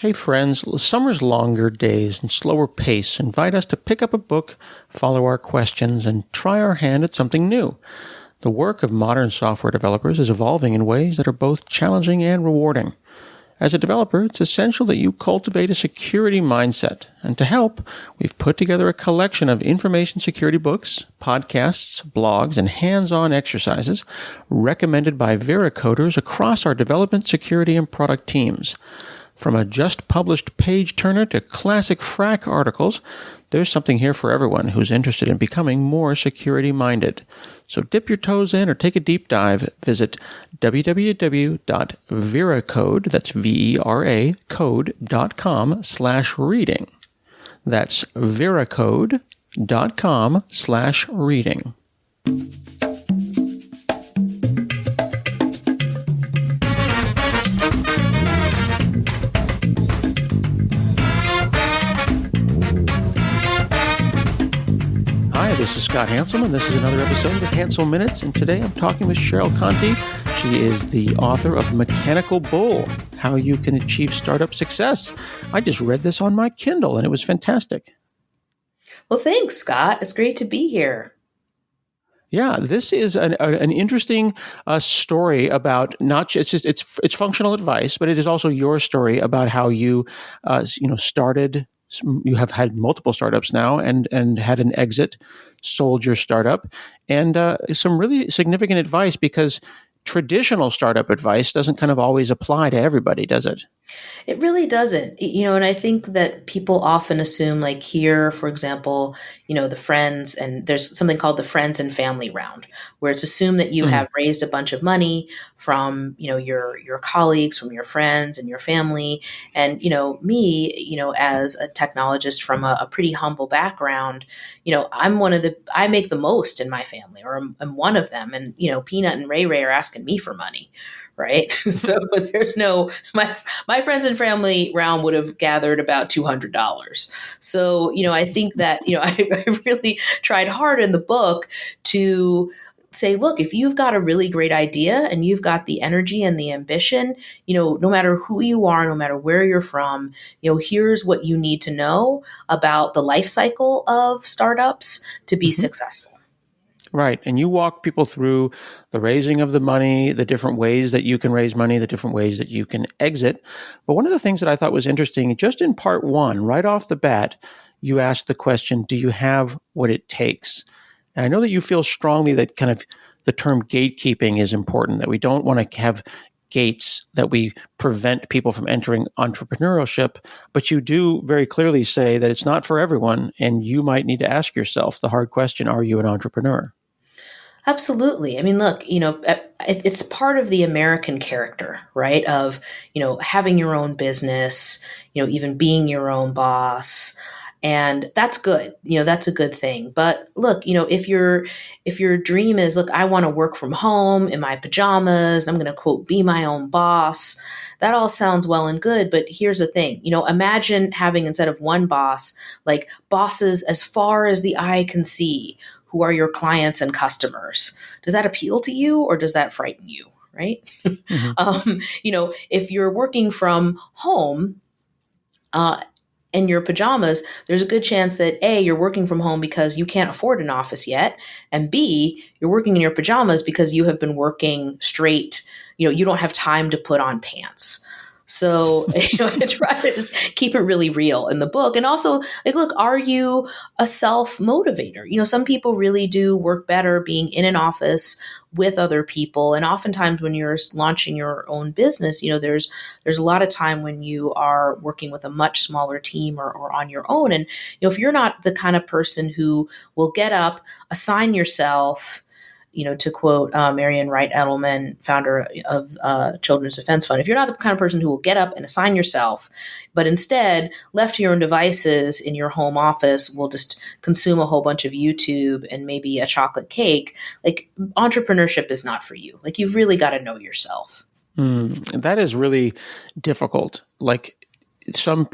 Hey friends, summer's longer days and slower pace invite us to pick up a book, follow our questions, and try our hand at something new. The work of modern software developers is evolving in ways that are both challenging and rewarding. As a developer, it's essential that you cultivate a security mindset. And to help, we've put together a collection of information security books, podcasts, blogs, and hands-on exercises recommended by Veracoders across our development, security, and product teams. From a just-published page-turner to classic frack articles, there's something here for everyone who's interested in becoming more security-minded. So dip your toes in or take a deep dive. Visit www.veracode, that's V-E-R-A, code.com/reading. That's veracode.com/reading. This is Scott Hansel, and this is another episode of Hansel Minutes, and today I'm talking with Cheryl Contee. She is the author of Mechnical Bull, How You Can Achieve Startup Success. I just read this on my Kindle, and it was fantastic. Well, thanks, Scott. It's great to be here. Yeah, this is an interesting story about not just it's functional advice, but it is also your story about how you started. You have had multiple startups now and had an exit, sold your startup, and some really significant advice, because traditional startup advice doesn't kind of always apply to everybody, does it? It really doesn't, and I think that people often assume, like here, for example, the friends, and there's something called the friends and family round, where it's assumed that you have raised a bunch of money from, your colleagues, from your friends and your family. And, me, as a technologist from a pretty humble background, I make the most in my family, or I'm one of them. And, Peanut and Ray Ray are asking me for money. Right. So there's my friends and family round would have gathered about $200. So, I think that, I really tried hard in the book to say, look, if you've got a really great idea and you've got the energy and the ambition, no matter who you are, no matter where you're from, here's what you need to know about the life cycle of startups to be successful. Right. And you walk people through the raising of the money, the different ways that you can raise money, the different ways that you can exit. But one of the things that I thought was interesting, just in part one, right off the bat, you asked the question, do you have what it takes? And I know that you feel strongly that kind of the term gatekeeping is important, that we don't want to have gates that we prevent people from entering entrepreneurship, but you do very clearly say that it's not for everyone, and you might need to ask yourself the hard question, are you an entrepreneur? Absolutely. I mean, look, it's part of the American character, right? Of, having your own business, even being your own boss. And that's good. That's a good thing. But look, if your dream is, look, I want to work from home in my pajamas, and I'm going to, quote, be my own boss. That all sounds well and good. But here's the thing, imagine having, instead of one boss, like bosses as far as the eye can see, who are your clients and customers. Does that appeal to you, or does that frighten you? Right. If you're working from home, in your pajamas, there's a good chance that A, you're working from home because you can't afford an office yet. And B, you're working in your pajamas because you have been working straight. You don't have time to put on pants. So, I try to just keep it really real in the book. And also, like, look, are you a self-motivator? Some people really do work better being in an office with other people. And oftentimes when you're launching your own business, there's a lot of time when you are working with a much smaller team or on your own. And, if you're not the kind of person who will get up, assign yourself, to quote Marian Wright Edelman, founder of Children's Defense Fund, if you're not the kind of person who will get up and assign yourself, but instead, left to your own devices in your home office, will just consume a whole bunch of YouTube and maybe a chocolate cake, like, entrepreneurship is not for you. Like, you've really got to know yourself. That is really difficult. Like,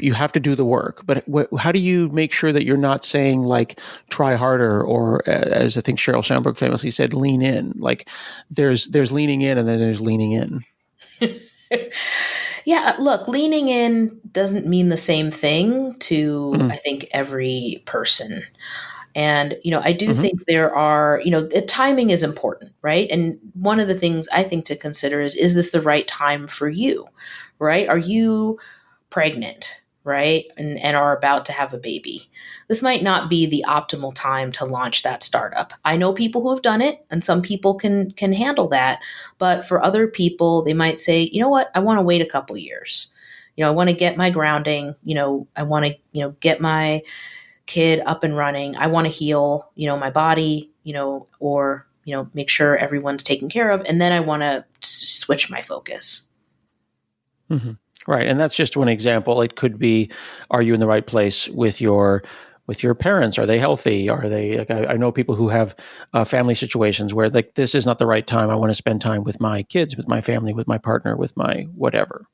you have to do the work, but how do you make sure that you're not saying, like, try harder, or as I think Sheryl Sandberg famously said, lean in? Like, there's leaning in, and then there's leaning in. Yeah, look, leaning in doesn't mean the same thing to, Mm-hmm. I think, every person. And, I do Mm-hmm. think there are, timing is important, right? And one of the things I think to consider is this the right time for you, right? Are you pregnant, right? And are about to have a baby? This might not be the optimal time to launch that startup. I know people who have done it and some people can handle that. But for other people, they might say, you know what, I want to wait a couple years. I want to get my grounding, I want to, get my kid up and running. I want to heal, my body, or, make sure everyone's taken care of. And then I want to switch my focus. Mm-hmm. Right. And that's just one example. It could be, are you in the right place with your parents? Are they healthy? Are they, like, I know people who have family situations where, like, this is not the right time. I want to spend time with my kids, with my family, with my partner, with my whatever.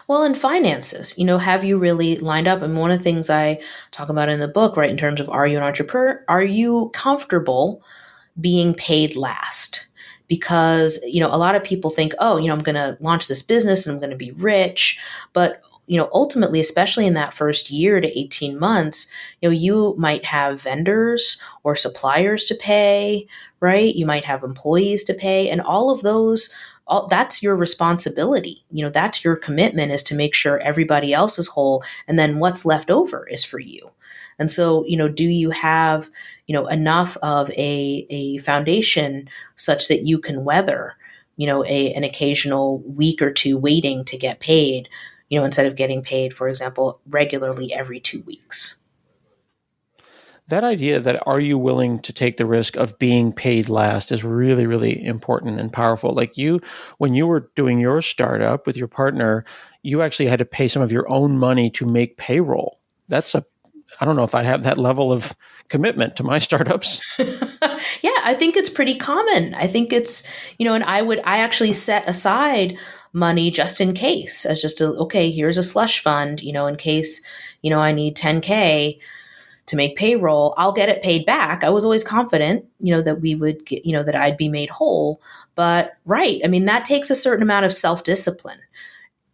Well, in finances, have you really lined up? And one of the things I talk about in the book, right, in terms of are you an entrepreneur? Are you comfortable being paid last? Because, a lot of people think, oh, I'm going to launch this business and I'm going to be rich. But, ultimately, especially in that first year to 18 months, you might have vendors or suppliers to pay, right? You might have employees to pay, and all of those, that's your responsibility. That's your commitment, is to make sure everybody else is whole. And then what's left over is for you. And so, do you have, enough of a foundation such that you can weather, an occasional week or two waiting to get paid, instead of getting paid, for example, regularly every 2 weeks. That idea that, are you willing to take the risk of being paid last, is really, really important and powerful. Like, when you were doing your startup with your partner, you actually had to pay some of your own money to make payroll. I don't know if I have that level of commitment to my startups. Yeah, I think it's pretty common. I think it's, and I actually set aside money just in case, as just okay, here's a slush fund, in case, I need 10K to make payroll. I'll get it paid back. I was always confident, that we would get, that I'd be made whole. But right, I mean, that takes a certain amount of self-discipline,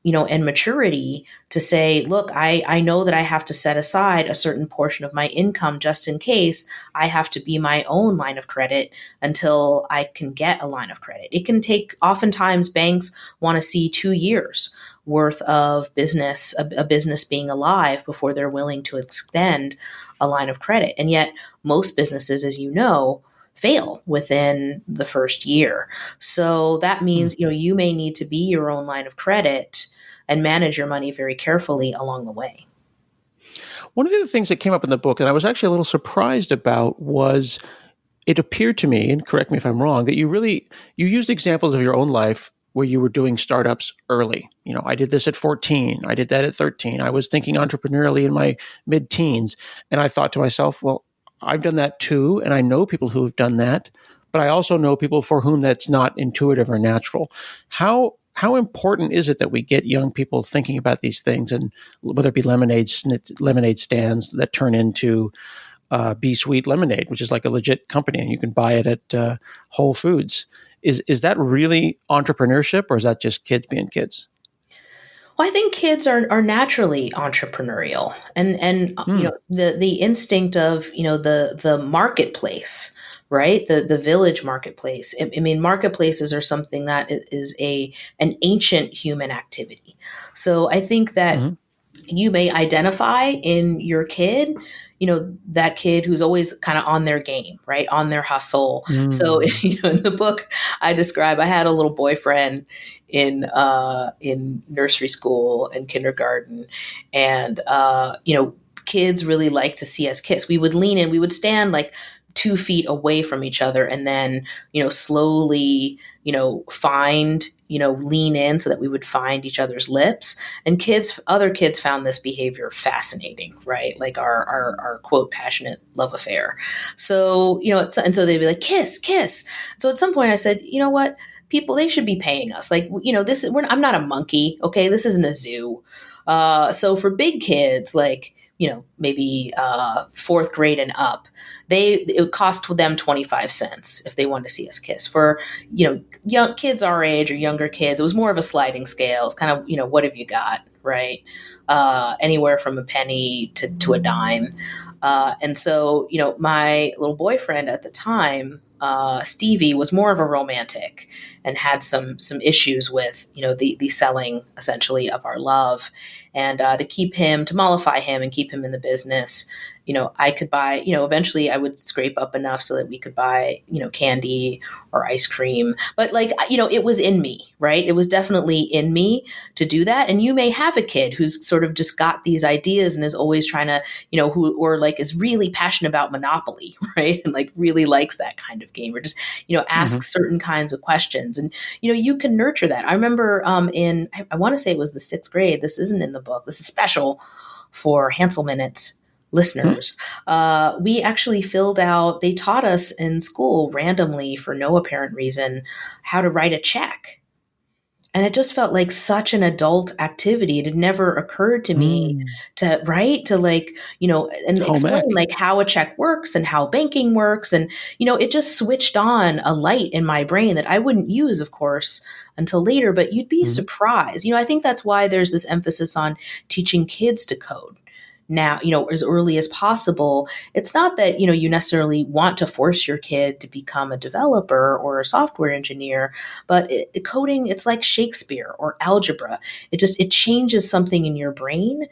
and maturity to say, look, I know that I have to set aside a certain portion of my income just in case I have to be my own line of credit until I can get a line of credit. It can take, oftentimes banks want to see 2 years worth of business, a business being alive before they're willing to extend a line of credit. And yet most businesses, as you know, fail within the first year. So that means, you may need to be your own line of credit and manage your money very carefully along the way. One of the things that came up in the book, and I was actually a little surprised about, was it appeared to me, and correct me if I'm wrong, that you used examples of your own life where you were doing startups early. I did this at 14. I did that at 13. I was thinking entrepreneurially in my mid-teens. And I thought to myself, well, I've done that too. And I know people who have done that. But I also know people for whom that's not intuitive or natural. How important is it that we get young people thinking about these things, and whether it be lemonade stands that turn into Be Sweet Lemonade, which is like a legit company, and you can buy it at Whole Foods. Is that really entrepreneurship, or is that just kids being kids? Well, I think kids are naturally entrepreneurial, and the instinct of the marketplace, right? The village marketplace. I mean, marketplaces are something that is an ancient human activity. So I think that Mm-hmm. you may identify in your kid, that kid who's always kind of on their game, right? On their hustle. So, Mm. in the book I had a little boyfriend in nursery school and kindergarten, and kids really like to see us kiss. We would lean in, we would stand like 2 feet away from each other, and then slowly lean in so that we would find each other's lips. And other kids found this behavior fascinating, right? Like our quote, passionate love affair. So, and so they'd be like, kiss, kiss. So at some point I said, you know what? People, they should be paying us. Like, I'm not a monkey. Okay. This isn't a zoo. So for big kids, like, maybe fourth grade and up, it would cost them 25 cents if they wanted to see us kiss. For, young kids our age or younger kids, it was more of a sliding scale. It's kind of, what have you got, right? Anywhere from a penny to a dime. And so, my little boyfriend at the time, Stevie, was more of a romantic and had some issues with, the selling essentially of our love. And to mollify him and keep him in the business, I could buy, eventually I would scrape up enough so that we could buy, candy or ice cream. But like, it was in me, right? It was definitely in me to do that. And you may have a kid who's sort of just got these ideas and is always trying to, or like is really passionate about Monopoly, right? And like really likes that kind of game, or just, asks certain kinds of questions. And, you can nurture that. I remember I want to say it was the 6th grade. This isn't in the book. This is special for Hansel Minutes listeners. We actually they taught us in school randomly for no apparent reason how to write a check. And it just felt like such an adult activity. It had never occurred to me to write, to like, and explain like how a check works and how banking works. And, it just switched on a light in my brain that I wouldn't use, of course, until later, but you'd be surprised. I think that's why there's this emphasis on teaching kids to code now, as early as possible. It's not that, you necessarily want to force your kid to become a developer or a software engineer, but coding, it's like Shakespeare or algebra. It changes something in your brain,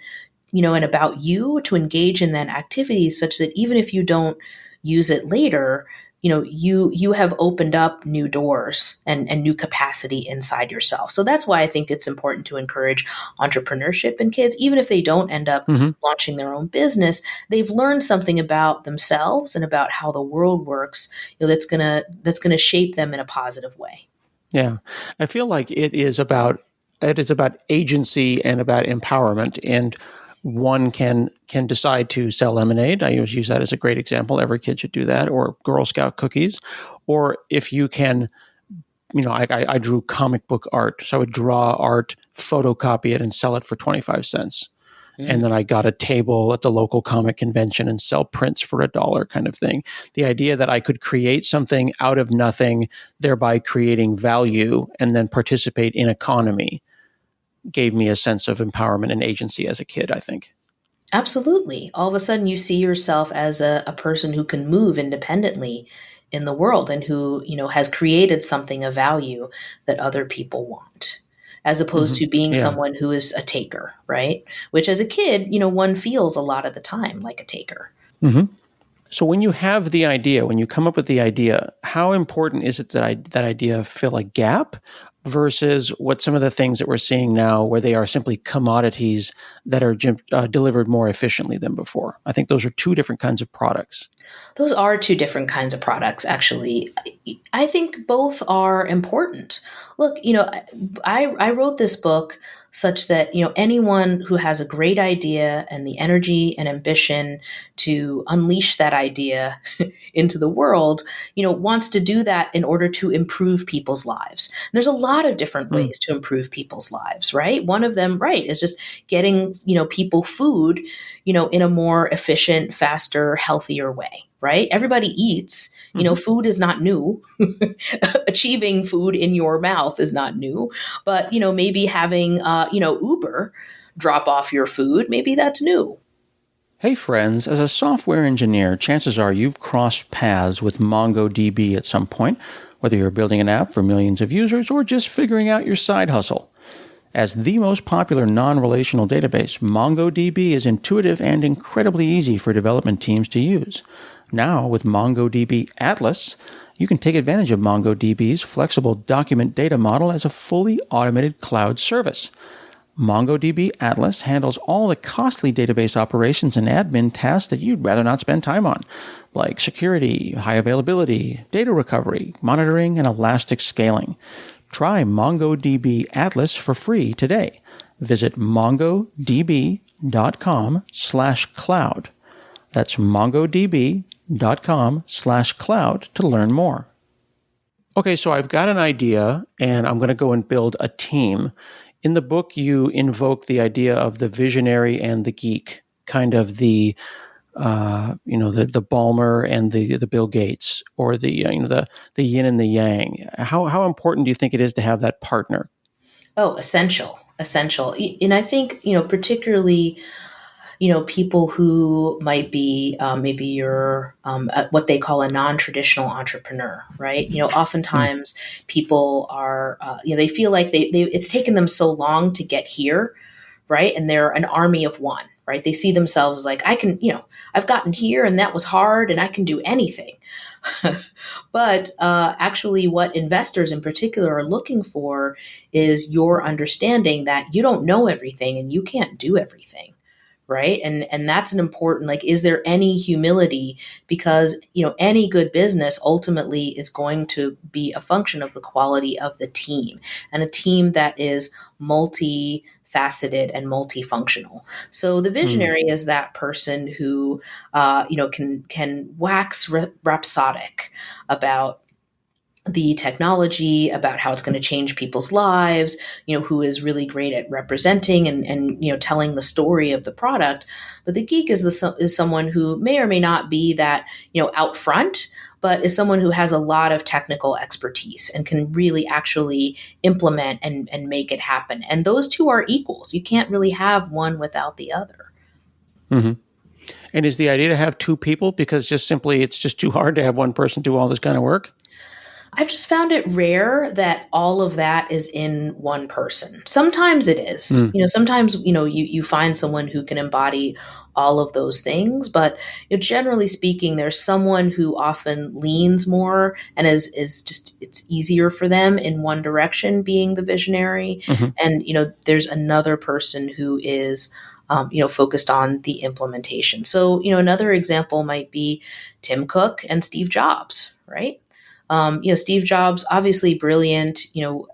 and about you to engage in that activity such that even if you don't use it later, you have opened up new doors and new capacity inside yourself. So that's why I think it's important to encourage entrepreneurship in kids. Even if they don't end up launching their own business, they've learned something about themselves and about how the world works, that's gonna shape them in a positive way. Yeah. I feel like it is about agency and about empowerment. And one can decide to sell lemonade. I always use that as a great example. Every kid should do that, or Girl Scout cookies. Or if you can, I drew comic book art. So I would draw art, photocopy it, and sell it for 25 cents. And then I got a table at the local comic convention and sell prints for $1 kind of thing. The idea that I could create something out of nothing, thereby creating value, and then participate in economy, gave me a sense of empowerment and agency as a kid, I think. Absolutely. All of a sudden you see yourself as a person who can move independently in the world and who, has created something of value that other people want, as opposed to being someone who is a taker, right? Which as a kid, one feels a lot of the time like a taker. So when you have the idea, when you come up with the idea, how important is it that that idea fill a gap versus what some of the things that we're seeing now where they are simply commodities that are delivered more efficiently than before? I think those are two different kinds of products. Those are two different kinds of products, actually. I think both are important. Look, I wrote this book such that, anyone who has a great idea and the energy and ambition to unleash that idea into the world, wants to do that in order to improve people's lives. And there's a lot of different ways to improve people's lives, right? One of them, right, is just getting, people food, in a more efficient, faster, healthier way. Right? Everybody eats, food is not new. Achieving food in your mouth is not new, but, maybe having, Uber drop off your food, maybe that's new. Hey friends, as a software engineer, chances are you've crossed paths with MongoDB at some point, whether you're building an app for millions of users or just figuring out your side hustle. As the most popular non-relational database, MongoDB is intuitive and incredibly easy for development teams to use. Now, with MongoDB Atlas, you can take advantage of MongoDB's flexible document data model as a fully automated cloud service. MongoDB Atlas handles all the costly database operations and admin tasks that you'd rather not spend time on, like security, high availability, data recovery, monitoring, and elastic scaling. Try MongoDB Atlas for free today. Visit mongodb.com/cloud. That's mongodb.com/cloud to learn more. Okay, so I've got an idea and I'm going to go and build a team. In the book, you invoke the idea of the visionary and the geek, kind of the the Ballmer and the Bill Gates, or the yin and the yang. How important do you think it is to have that partner? Oh, essential, essential. And I think, particularly, people who might be maybe you're what they call a non-traditional entrepreneur, right? Mm. Oftentimes people are, they feel like it's taken them so long to get here, right? And they're an army of one, right? They see themselves as like, I can, I've gotten here and that was hard and I can do anything. But actually, what investors in particular are looking for is your understanding that you don't know everything and you can't do everything, right? And that's an important, like, is there any humility? Because any good business ultimately is going to be a function of the quality of the team, and a team that is multifaceted and multifunctional. So the Mm. visionary is that person who can wax rhapsodic about the technology, about how it's going to change people's lives, who is really great at representing and telling the story of the product. But the geek is someone who may or may not be that, out front, but is someone who has a lot of technical expertise and can really actually implement and make it happen. And those two are equals. You can't really have one without the other. Hmm. And is the idea to have two people because just simply it's just too hard to have one person do all this kind of work? I've just found it rare that all of that is in one person. Sometimes it is. Mm. Sometimes, you find someone who can embody all of those things, but generally speaking, there's someone who often leans more and is just, it's easier for them in one direction, being the visionary. Hmm. And, there's another person who is focused on the implementation. So, another example might be Tim Cook and Steve Jobs, right? Steve Jobs, obviously brilliant,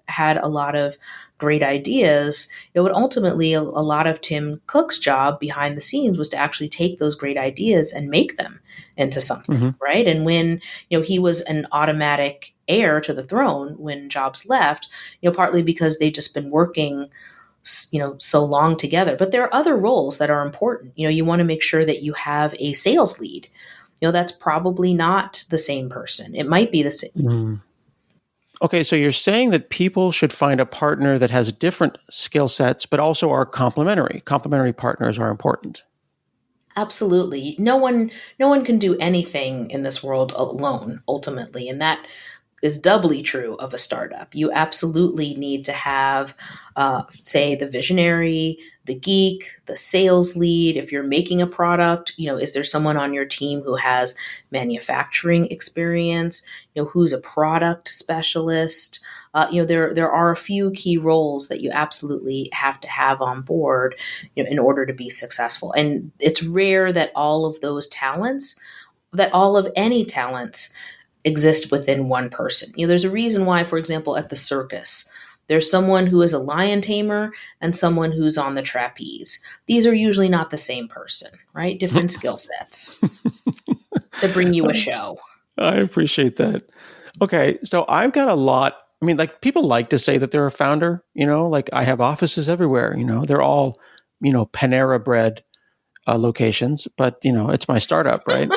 had a lot of great ideas. But ultimately, a lot of Tim Cook's job behind the scenes was to actually take those great ideas and make them into something, Hmm. right? And when, he was an automatic heir to the throne when Jobs left, partly because they'd just been working so long together. But there are other roles that are important. You want to make sure that you have a sales lead. That's probably not the same person. It might be the same. Mm. Okay, so you're saying that people should find a partner that has different skill sets, but also are complementary. Complementary partners are important. Absolutely. No one can do anything in this world alone ultimately, and that is doubly true of a startup. You absolutely need to have, say, the visionary, the geek, the sales lead. If you're making a product, is there someone on your team who has manufacturing experience? Who's a product specialist? There are a few key roles that you absolutely have to have on board, in order to be successful. And it's rare that all of any talents exist within one person. There's a reason why, for example, at the circus, there's someone who is a lion tamer and someone who's on the trapeze. These are usually not the same person, right? Different skill sets to bring you a show. I appreciate that. Okay, so I've got a lot. I mean, like people like to say that they're a founder, like I have offices everywhere, they're all, Panera bread locations, but, it's my startup, right?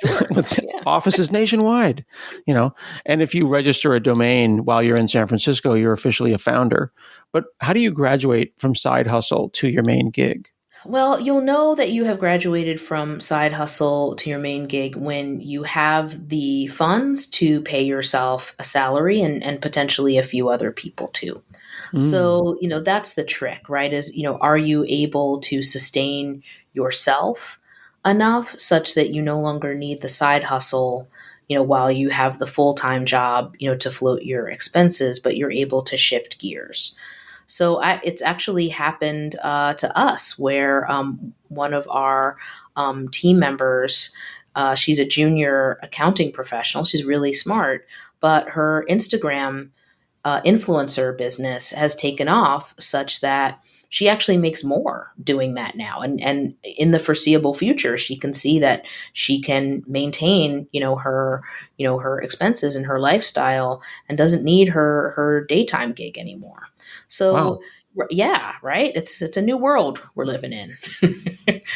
Sure. With Yeah. offices nationwide, and if you register a domain while you're in San Francisco, you're officially a founder. But how do you graduate from side hustle to your main gig? Well, you'll know that you have graduated from side hustle to your main gig when you have the funds to pay yourself a salary and potentially a few other people too. Mm. So, that's the trick, right? Is, are you able to sustain yourself enough such that you no longer need the side hustle, while you have the full time job, to float your expenses, but you're able to shift gears. So it's actually happened to us where one of our team members, she's a junior accounting professional. She's really smart, but her Instagram influencer business has taken off such that she actually makes more doing that now. And in the foreseeable future, she can see that she can maintain, her expenses and her lifestyle and doesn't need her daytime gig anymore. So, Wow. Yeah, right. It's a new world we're living in.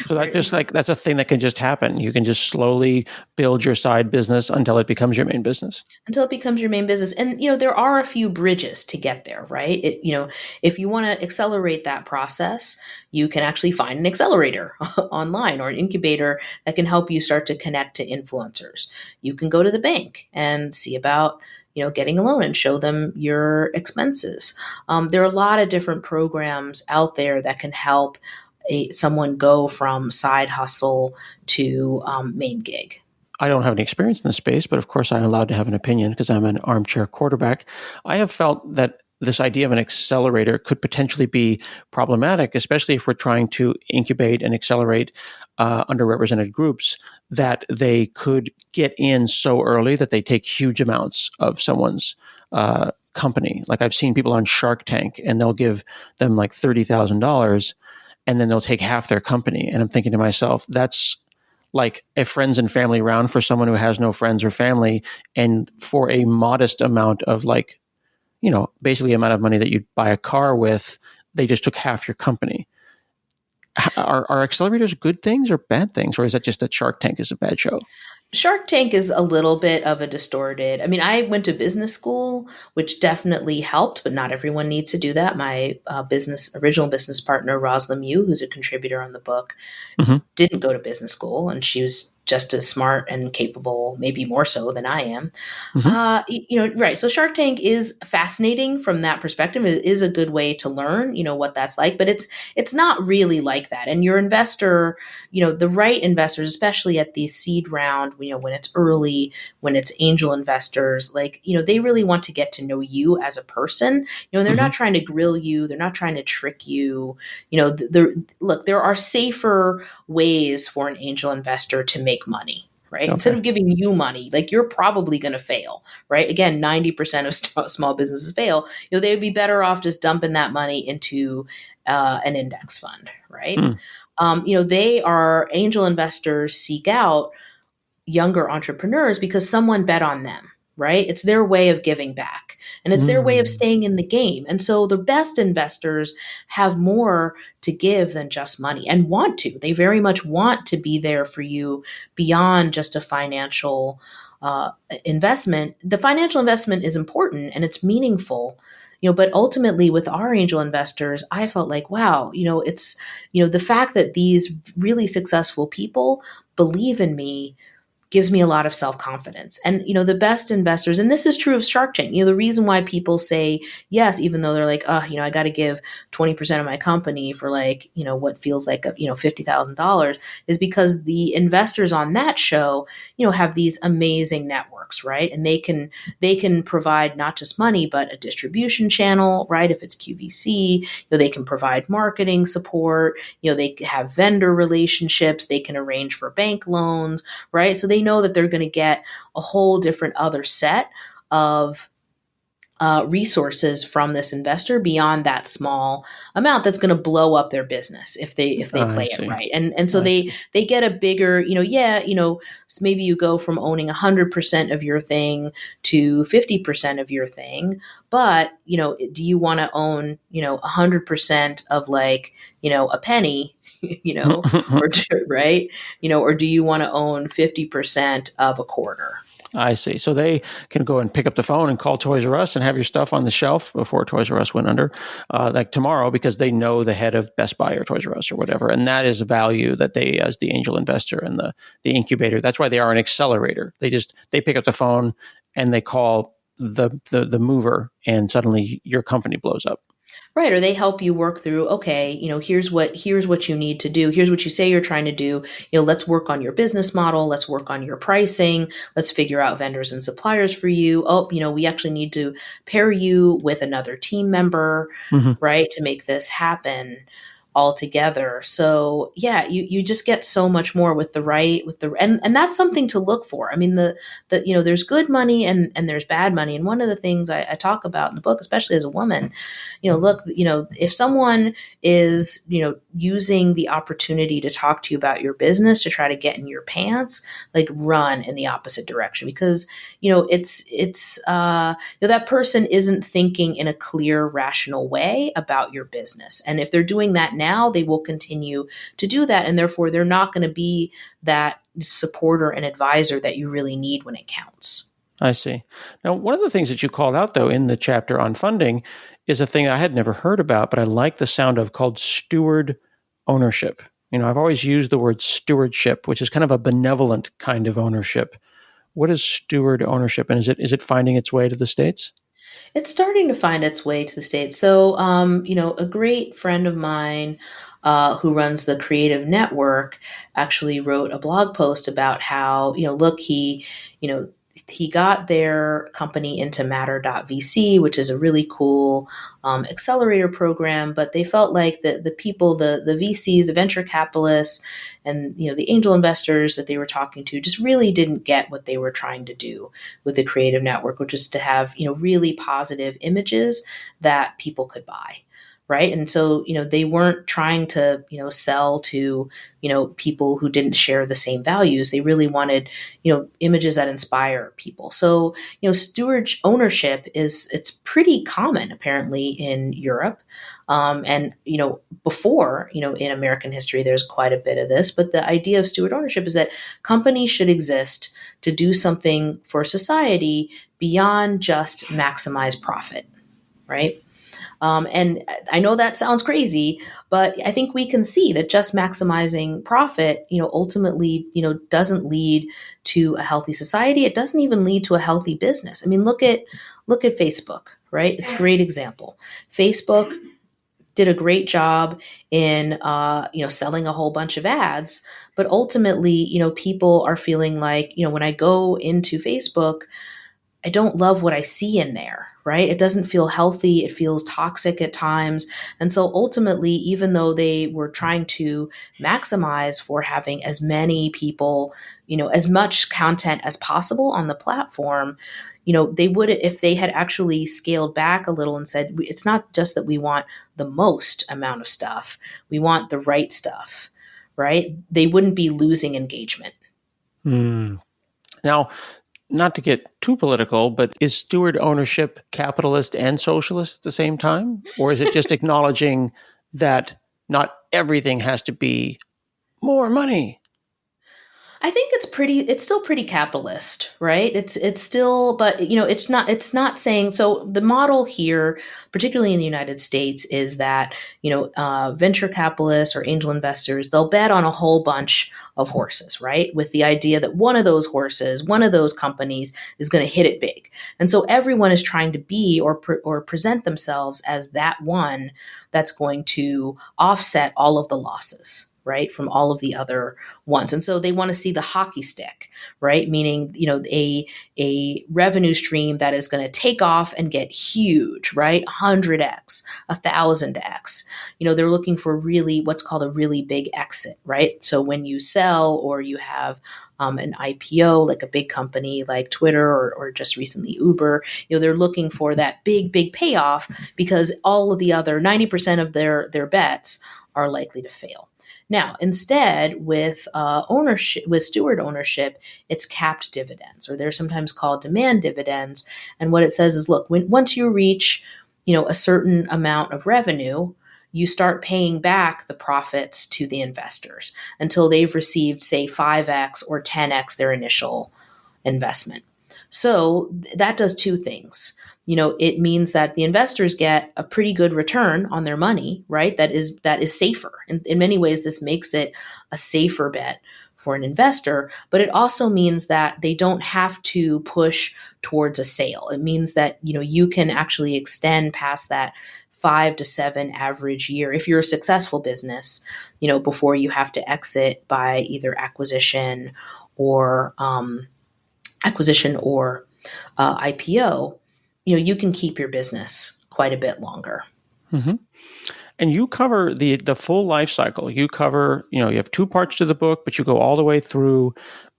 So that just like that's a thing that can just happen. You can just slowly build your side business until it becomes your main business. Until it becomes your main business. And there are a few bridges to get there, right? If you want to accelerate that process, you can actually find an accelerator online or an incubator that can help you start to connect to influencers. You can go to the bank and see about getting a loan and show them your expenses. There are a lot of different programs out there that can help someone go from side hustle to main gig. I don't have any experience in this space, but of course I'm allowed to have an opinion because I'm an armchair quarterback. I have felt that this idea of an accelerator could potentially be problematic, especially if we're trying to incubate and accelerate underrepresented groups, that they could get in so early that they take huge amounts of someone's company. Like I've seen people on Shark Tank and they'll give them like $30,000 and then they'll take half their company. And I'm thinking to myself, that's like a friends and family round for someone who has no friends or family, and for a modest amount of like, basically amount of money that you'd buy a car with, they just took half your company. Are accelerators good things or bad things, or is that just that Shark Tank is a bad show? Shark Tank is a little bit of a distorted. I mean, I went to business school, which definitely helped, but not everyone needs to do that. My original business partner, Roslyn Mew, who's a contributor on the book, Mm-hmm. didn't go to business school, and she was just as smart and capable, maybe more so than I am. Mm-hmm. Right. So Shark Tank is fascinating from that perspective. It is a good way to learn, what that's like, but it's not really like that. And your investor, the right investors, especially at the seed round, when it's early, when it's angel investors, like, they really want to get to know you as a person. And they're Mm-hmm. not trying to grill you. They're not trying to trick you. Look, there are safer ways for an angel investor to make money, right? Okay. Instead of giving you money, like you're probably going to fail, right? Again, 90% of small businesses fail. They would be better off just dumping that money into an index fund, right? Mm. Angel investors seek out younger entrepreneurs because someone bet on them, right? It's their way of giving back and it's their way of Mm. staying in the game. And so the best investors have more to give than just money and want to. They very much want to be there for you beyond just a financial investment. The financial investment is important and it's meaningful. But ultimately with our angel investors, I felt like, wow, it's, the fact that these really successful people believe in me gives me a lot of self-confidence. And, the best investors, and this is true of Shark Tank, the reason why people say yes, even though they're like, I got to give 20% of my company for like, what feels like, $50,000 is because the investors on that show, have these amazing networks, right? And they can provide not just money, but a distribution channel, right? If it's QVC, they can provide marketing support, they have vendor relationships, they can arrange for bank loans, right? So they know that they're going to get a whole different other set of resources from this investor beyond that small amount that's going to blow up their business if they I play it see. right. And so I they see. they get a bigger, so maybe you go from owning 100% of your thing to 50% of your thing, but do you want to own 100% of like a penny, or right, or do you want to own 50% of a quarter? I see. So they can go and pick up the phone and call Toys R Us and have your stuff on the shelf before Toys R Us went under, like tomorrow, because they know the head of Best Buy or Toys R Us or whatever. And that is a value that they, as the angel investor and the incubator, that's why they are an accelerator. They pick up the phone and they call the mover, and suddenly your company blows up. Right. Or they help you work through, okay, here's what you need to do. Here's what you say you're trying to do. Let's work on your business model. Let's work on your pricing. Let's figure out vendors and suppliers for you. Oh, we actually need to pair you with another team member, Mm-hmm. right, to make this happen. altogether. So yeah, you just get so much more with the right, and that's something to look for. I mean, there's good money and there's bad money. And one of the things I talk about in the book, especially as a woman, look, if someone is, using the opportunity to talk to you about your business to try to get in your pants, like run in the opposite direction, because, that person isn't thinking in a clear, rational way about your business. And if they're doing that now, they will continue to do that. And therefore, they're not going to be that supporter and advisor that you really need when it counts. I see. Now, one of the things that you called out, though, in the chapter on funding is a thing I had never heard about, but I like the sound of, called steward ownership. I've always used the word stewardship, which is kind of a benevolent kind of ownership. What is steward ownership, and is it finding its way to the States? It's starting to find its way to the States. So, a great friend of mine who runs the Creative Network actually wrote a blog post about how, look, he got their company into Matter.vc, which is a really cool accelerator program. But they felt like the people, the VCs, the venture capitalists, and the angel investors that they were talking to just really didn't get what they were trying to do with the Creative Network, which is to have really positive images that people could buy. Right. And so, they weren't trying to, sell to, people who didn't share the same values. They really wanted, images that inspire people. So, steward ownership it's pretty common apparently in Europe. And, before, in American history, there's quite a bit of this. But the idea of steward ownership is that companies should exist to do something for society beyond just maximize profit. Right. And I know that sounds crazy, but I think we can see that just maximizing profit, ultimately, doesn't lead to a healthy society. It doesn't even lead to a healthy business. I mean, look at Facebook, right? It's a great example. Facebook did a great job in, selling a whole bunch of ads, but ultimately, people are feeling like, when I go into Facebook, I don't love what I see in there, right? It doesn't feel healthy. It feels toxic at times. And so ultimately, even though they were trying to maximize for having as many people, as much content as possible on the platform, they would, if they had actually scaled back a little and said, it's not just that we want the most amount of stuff, we want the right stuff, right? They wouldn't be losing engagement. Now, not to get too political, but is steward ownership capitalist and socialist at the same time? Or is it just acknowledging that not everything has to be more money? I think it's still pretty capitalist, right? It's still, but it's not saying, so the model here, particularly in the United States, is that, venture capitalists or angel investors, they'll bet on a whole bunch of horses, right? With the idea that one of those horses, one of those companies is going to hit it big. And so everyone is trying to be or present themselves as that one that's going to offset all of the losses, right, from all of the other ones. And so they want to see the hockey stick, right? Meaning, a revenue stream that is going to take off and get huge, right? 100x, 1,000x. They're looking for really what's called a really big exit, right? So when you sell or you have an IPO, like a big company like Twitter or just recently Uber, they're looking for that big, big payoff because all of the other 90% of their bets are likely to fail. Now, instead, with ownership, with steward ownership, it's capped dividends, or they're sometimes called demand dividends. And what it says is, look, once you reach, a certain amount of revenue, you start paying back the profits to the investors until they've received, say, 5x or 10x their initial investment. So that does two things. It means that the investors get a pretty good return on their money, right? That is safer. In many ways, this makes it a safer bet for an investor, but it also means that they don't have to push towards a sale. It means that, you can actually extend past that 5 to 7 average year if you're a successful business, before you have to exit by either acquisition or IPO. You can keep your business quite a bit longer. Mm-hmm. And you cover the full life cycle. You cover, you have two parts to the book, but you go all the way through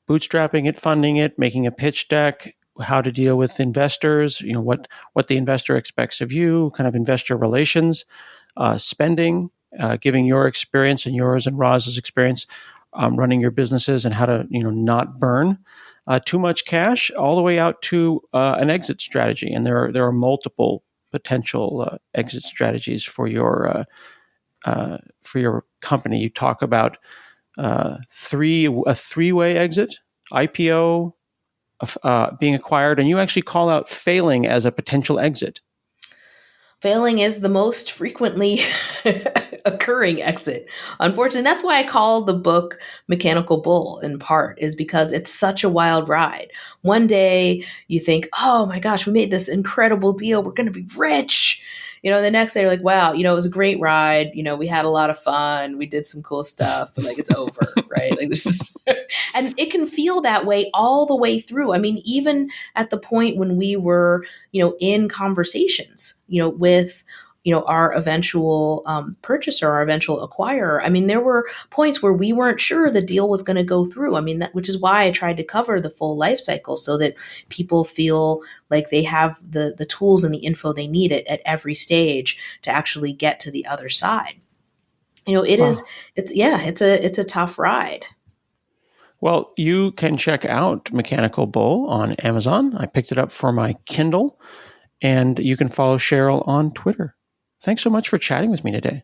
bootstrapping it, funding it, making a pitch deck, how to deal with investors, what the investor expects of you, kind of investor relations, spending, giving your experience and yours and Roz's experience running your businesses and how to not burn too much cash, all the way out to an exit strategy. And there are multiple potential exit strategies for your company. You talk about a three-way exit, IPO, being acquired, and you actually call out failing as a potential exit. Failing is the most frequently occurring exit. Unfortunately, that's why I call the book Mechnical Bull, in part, is because it's such a wild ride. One day you think, oh my gosh, we made this incredible deal. We're going to be rich. The next day you're like, wow, it was a great ride. We had a lot of fun. We did some cool stuff, but it's over, right? This is, and it can feel that way all the way through. I mean, even at the point when we were, in conversations, with our eventual purchaser, our eventual acquirer. I mean, there were points where we weren't sure the deal was going to go through. I mean, which is why I tried to cover the full life cycle so that people feel like they have the tools and the info they need at every stage to actually get to the other side. It's a tough ride. Well, you can check out Mechnical Bull on Amazon. I picked it up for my Kindle, and you can follow Cheryl on Twitter. Thanks so much for chatting with me today.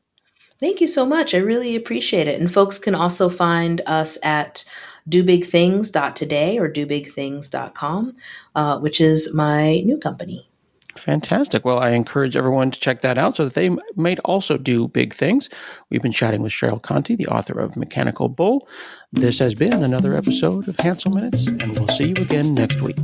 Thank you so much. I really appreciate it. And folks can also find us at dobigthings.today or dobigthings.com, which is my new company. Fantastic. Well, I encourage everyone to check that out so that they might also do big things. We've been chatting with Cheryl Contee, the author of Mechnical Bull. This has been another episode of Hansel Minutes, and we'll see you again next week.